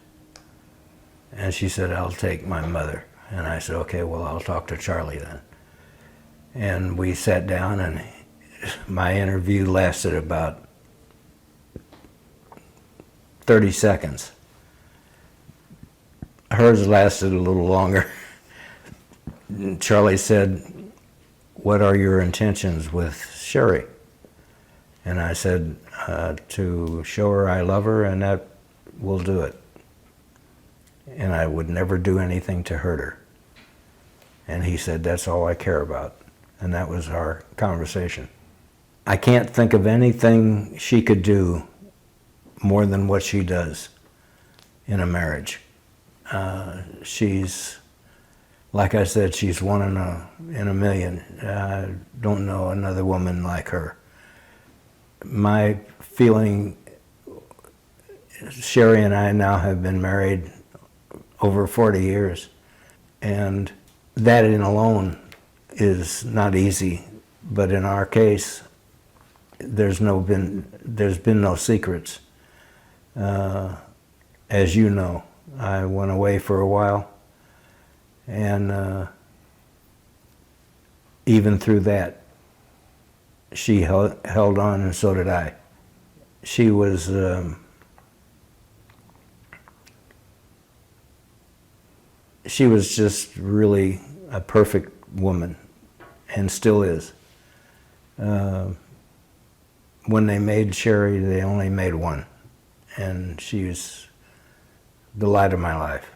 F: And she said, I'll take my mother. And I said, okay, well, I'll talk to Charlie then. And we sat down, and my interview lasted about 30 seconds. Hers lasted a little longer. Charlie said, what are your intentions with Sherry? And I said, to show her I love her, and that will do it. And I would never do anything to hurt her. And he said, that's all I care about. And that was our conversation. I can't think of anything she could do more than what she does in a marriage. She's, like I said, she's one in a million. I don't know another woman like her. My feeling, Sherry and I now have been married over 40 years, and that in alone is not easy. But in our case, there's been no secrets. As you know, I went away for a while, and even through that, she held on, and so did I. She was just really a perfect woman, and still is. When they made Sherry, they only made one, and she's the light of my life.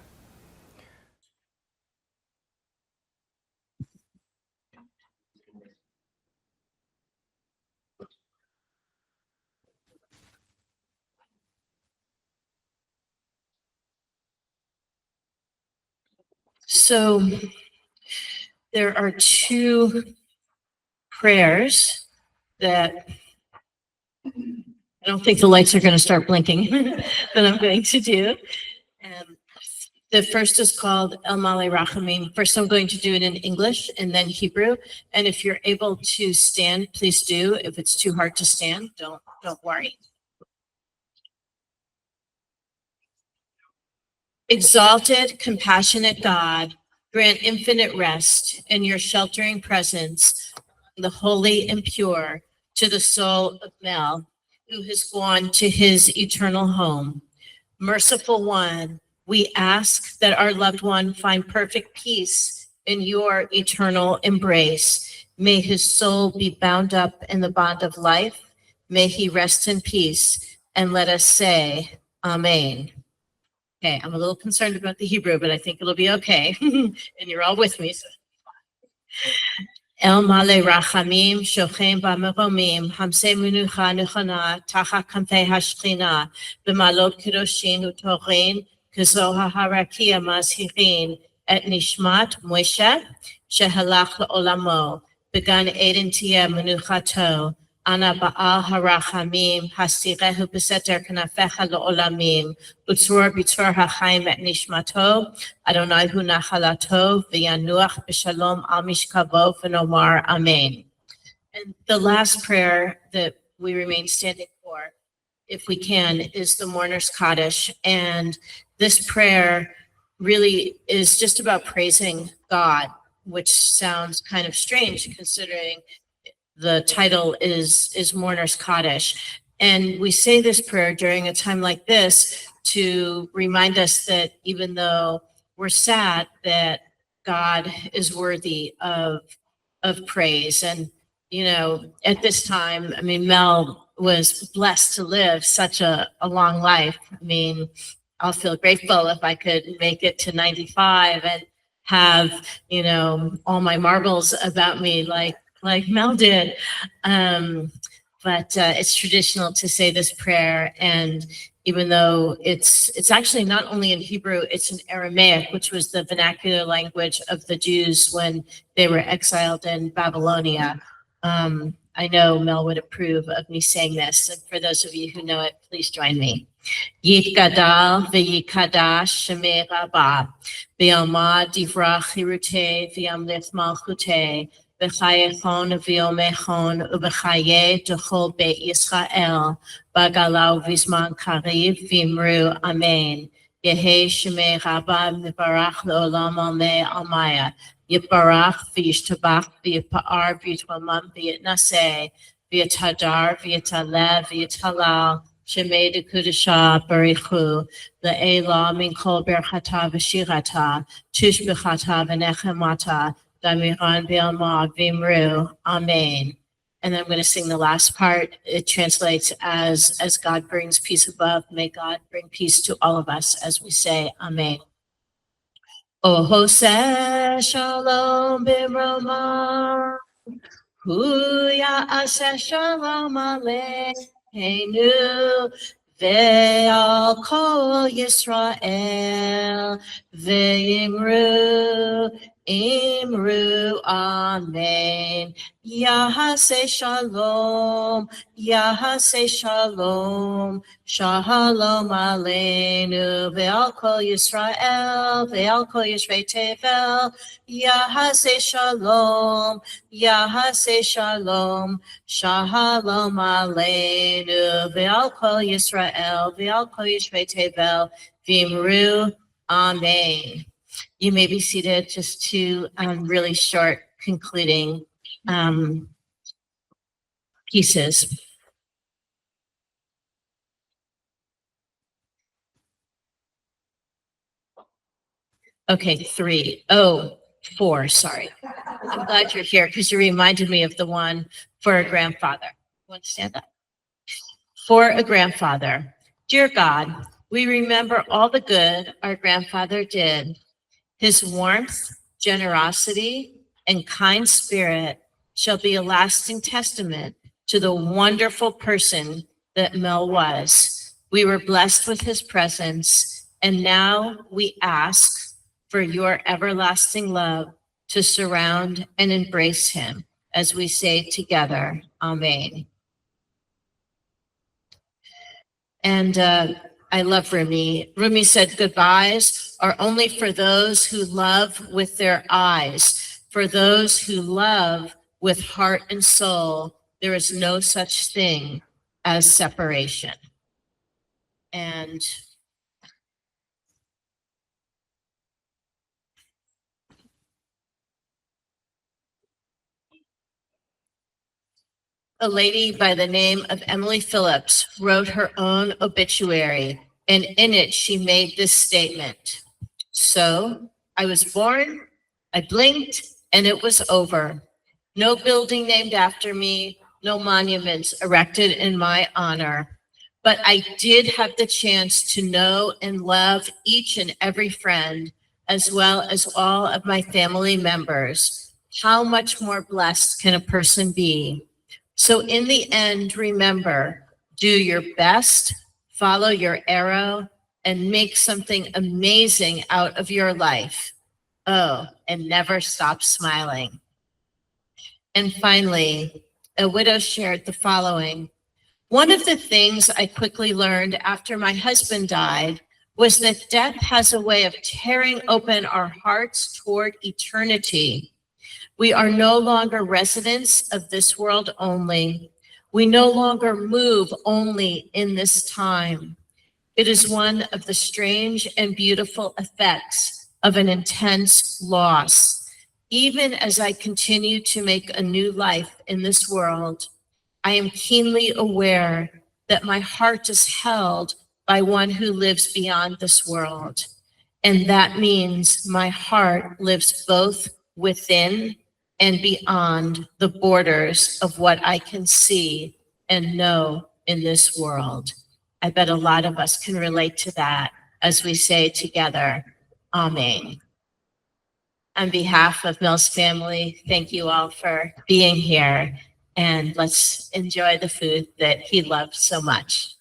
A: So there are two prayers that I don't think the lights are going to start blinking that I'm going to do. The first is called El Male Rachamim. First, I'm going to do it in English and then Hebrew. And if you're able to stand, please do. If it's too hard to stand, don't worry. Exalted, compassionate God, grant infinite rest in your sheltering presence, the holy and pure, to the soul of Mel, who has gone to his eternal home. Merciful One, we ask that our loved one find perfect peace in your eternal embrace. May his soul be bound up in the bond of life. May he rest in peace. And let us say, Amen. Okay, I'm a little concerned about the Hebrew, but I think it'll be okay. And you're all with me. So. El Male Rachamim, Shochem B'Meromim, Hamse Menucha Nechana, Tachat Kanfei HaShechina, B'Malot Kedoshin U'Torin, Kezoha HaRakia Mazhirin, Et Nishmat Moshe, Shehalach Le'olamo, Began Eden Tia Menuchato, Ana Ba'al HaRachamim, Hasirehu B'Seter Kanafecha Le'olamim, Utzur B'Tzur HaChaim Et Nishmato, Adonai hu nachalato v'yanuach b'shalom al mishkavo v'nomar amen. And the last prayer that we remain standing for, if we can, is the Mourner's Kaddish. And this prayer really is just about praising God, which sounds kind of strange considering the title is Mourner's Kaddish. And we say this prayer during a time like this to remind us that even though we're sad, that God is worthy of praise. And, you know, at this time, I mean, Mel was blessed to live such a long life. I mean, I'll feel grateful if I could make it to 95 and have, you know, all my marbles about me like Mel did. But it's traditional to say this prayer, and even though it's actually not only in Hebrew, it's in Aramaic, which was the vernacular language of the Jews when they were exiled in Babylonia. I know Mel would approve of me saying this, and for those of you who know it, please join me. Yitgadal v'yikadash shemei rabah, v'yamad divrach hirutei v'yamlech malchutei, v'chayechon v'yomechon u'v'chaye d'chol beit Yisrael, b'galau v'zman kariv v'imru amen. Yehi shemei rabah mibarach le'olam almei almaya, yibarach v'yishtabach v'yipa'ar v'yitwamam v'yitnaseh, v'yitadar v'yitaleh v'yitalal, Shemei de Kudasha Barichu, Le'ela Min Kol Berchata V'Shirata, Tush B'chata V'Nechemata, Damiran B'Alma V'Imru, Amen. And then I'm going to sing the last part. It translates as God brings peace above, may God bring peace to all of us as we say Amen. O Hoseh Shalom B'Roma, Hu Ya'aseh Shalom Aleinu, Ve'al Kol Yisrael, Ve'imru, Imru, Amen. Yahaseh Shalom, Yahaseh Shalom, Shalom Aleinu, Ve'al Kol Yisrael, Ve'al Kol Yishvei Tevel, Yahaseh Shalom, Yahaseh Shalom, Shalom Aleinu, Ve'al Kol Yisrael, Ve'al Kol Yishvei Tevel, V'imru, Amen. You may be seated. Just two really short concluding pieces. Okay, 3. Oh, 4, sorry. I'm glad you're here because you reminded me of the one for a grandfather. Want to stand up? For a grandfather. Dear God, we remember all the good our grandfather did. His warmth, generosity, and kind spirit shall be a lasting testament to the wonderful person that Mel was. We were blessed with his presence, and now we ask for your everlasting love to surround and embrace him as we say together, Amen. And I love Rumi. Rumi said, goodbyes are only for those who love with their eyes. For those who love with heart and soul, there is no such thing as separation. And a lady by the name of Emily Phillips wrote her own obituary, and in it she made this statement. So I was born, I blinked, and it was over. No building named after me, no monuments erected in my honor. But I did have the chance to know and love each and every friend, as well as all of my family members. How much more blessed can a person be? So in the end, remember, do your best, follow your arrow, and make something amazing out of your life. Oh, and never stop smiling. And finally, a widow shared the following. One of the things I quickly learned after my husband died was that death has a way of tearing open our hearts toward eternity. We are no longer residents of this world only. We no longer move only in this time. It is one of the strange and beautiful effects of an intense loss. Even as I continue to make a new life in this world, I am keenly aware that my heart is held by one who lives beyond this world. And that means my heart lives both within and beyond the borders of what I can see and know in this world. I bet a lot of us can relate to that as we say together, Amen. On behalf of Mel's family, thank you all for being here, and let's enjoy the food that he loves so much.